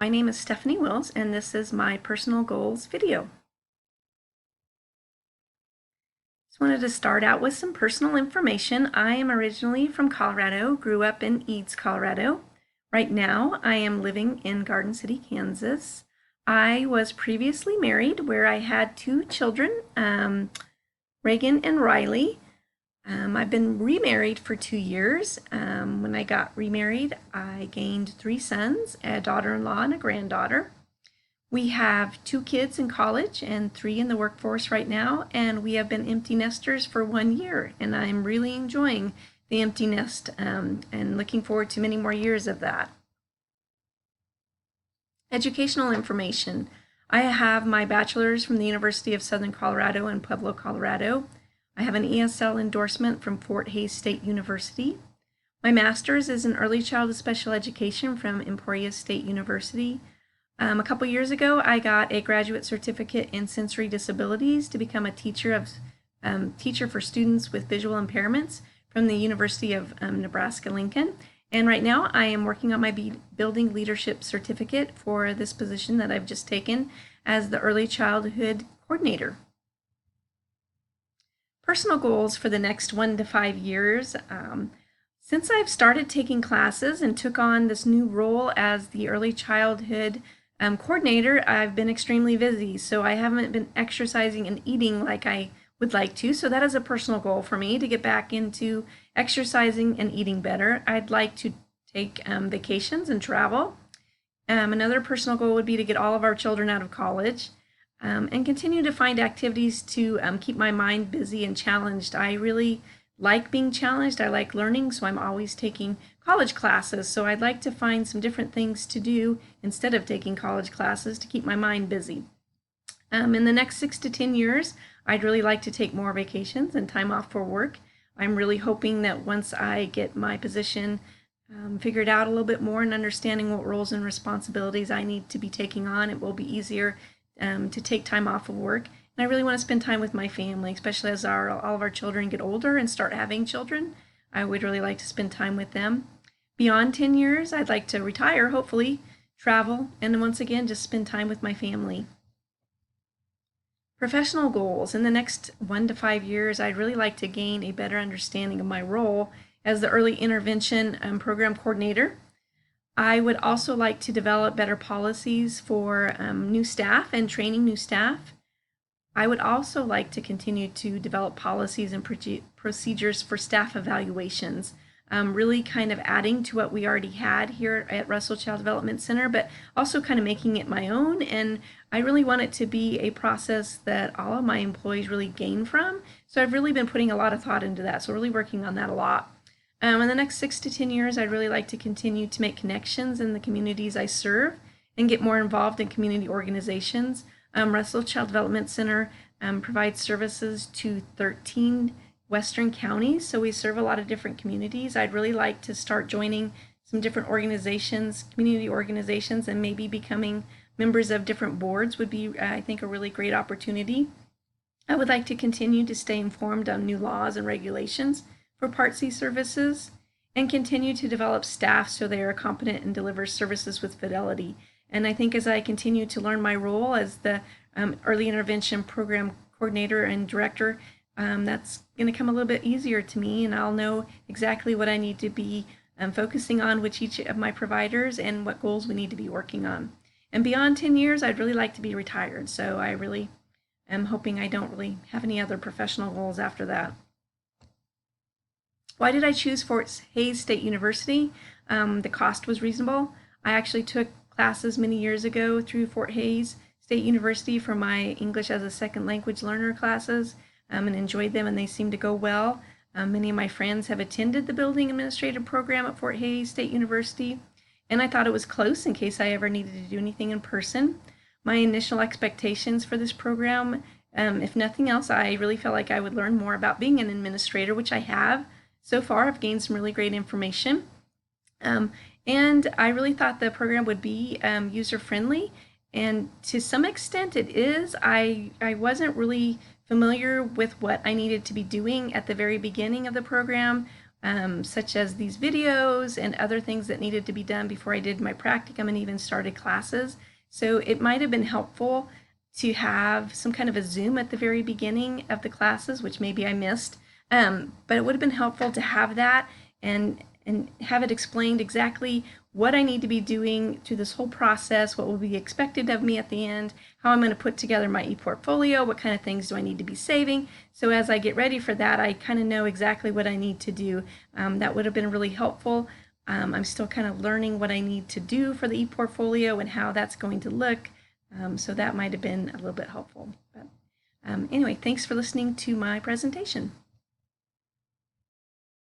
My name is Stephanie Wills, and this is my personal goals video. Just wanted to start out with some personal information. I am originally from Colorado, grew up in Eads, Colorado. Right now, I am living in Garden City, Kansas. I was previously married where I had two children, Reagan and Riley. I've been remarried for 2 years. When I got remarried, I gained 3 sons, a daughter-in-law and a granddaughter. We have 2 kids in college and 3 in the workforce right now, and we have been empty nesters for 1 year, and I'm really enjoying the empty nest and looking forward to many more years of that. Educational information. I have my bachelor's from the University of Southern Colorado in Pueblo, Colorado. I have an ESL endorsement from Fort Hays State University. My master's is in early childhood special education from Emporia State University. A couple years ago, I got a graduate certificate in sensory disabilities to become a teacher for students with visual impairments from the University of Nebraska-Lincoln. And right now, I am working on my building leadership certificate for this position that I've just taken as the early childhood coordinator. Personal goals for the next 1 to 5 years. Since I've started taking classes and took on this new role as the early childhood coordinator, I've been extremely busy, so I haven't been exercising and eating like I would like to. So that is a personal goal for me, to get back into exercising and eating better. I'd like to take vacations and travel. Another personal goal would be to get all of our children out of college. And continue to find activities to keep my mind busy and challenged. I really like being challenged. I like learning, so I'm always taking college classes. So I'd like to find some different things to do instead of taking college classes to keep my mind busy. In the next 6 to 10 years, I'd really like to take more vacations and time off for work. I'm really hoping that once I get my position figured out a little bit more and understanding what roles and responsibilities I need to be taking on, it will be easier to take time off of work. And I really want to spend time with my family, especially as all of our children get older and start having children. I would really like to spend time with them. Beyond 10 years, I'd like to retire, hopefully, travel, and once again, just spend time with my family. Professional goals. In the next 1 to 5 years, I'd really like to gain a better understanding of my role as the early intervention program coordinator. I would also like to develop better policies for new staff and training new staff. I would also like to continue to develop policies and procedures for staff evaluations, really kind of adding to what we already had here at Russell Child Development Center, but also kind of making it my own. And I really want it to be a process that all of my employees really gain from. So I've really been putting a lot of thought into that. So really working on that a lot. In the next 6 to 10 years, I'd really like to continue to make connections in the communities I serve and get more involved in community organizations. Russell Child Development Center provides services to 13 western counties, so we serve a lot of different communities. I'd really like to start joining some different organizations, community organizations, and maybe becoming members of different boards would be, I think, a really great opportunity. I would like to continue to stay informed on new laws and regulations for Part C services, and continue to develop staff so they are competent and deliver services with fidelity. And I think as I continue to learn my role as the early intervention program coordinator and director, that's going to come a little bit easier to me, and I'll know exactly what I need to be focusing on with each of my providers and what goals we need to be working on. And beyond 10 years, I'd really like to be retired, so I really am hoping I don't really have any other professional goals after that. Why did I choose Fort Hays State University? The cost was reasonable. I actually took classes many years ago through Fort Hays State University for my English as a second language learner classes and enjoyed them, and they seemed to go well. Many of my friends have attended the building administrative program at Fort Hays State University, and I thought it was close in case I ever needed to do anything in person. My initial expectations for this program, if nothing else, I really felt like I would learn more about being an administrator, which I have. So far, I've gained some really great information. And I really thought the program would be user-friendly, and to some extent it is. I wasn't really familiar with what I needed to be doing at the very beginning of the program, such as these videos and other things that needed to be done before I did my practicum and even started classes. So it might have been helpful to have some kind of a Zoom at the very beginning of the classes, which maybe I missed. But it would have been helpful to have that and have it explained exactly what I need to be doing through this whole process, what will be expected of me at the end, how I'm going to put together my ePortfolio, what kind of things do I need to be saving. So as I get ready for that, I kind of know exactly what I need to do. That would have been really helpful. I'm still kind of learning what I need to do for the ePortfolio and how that's going to look. So that might have been a little bit helpful. But anyway, thanks for listening to my presentation.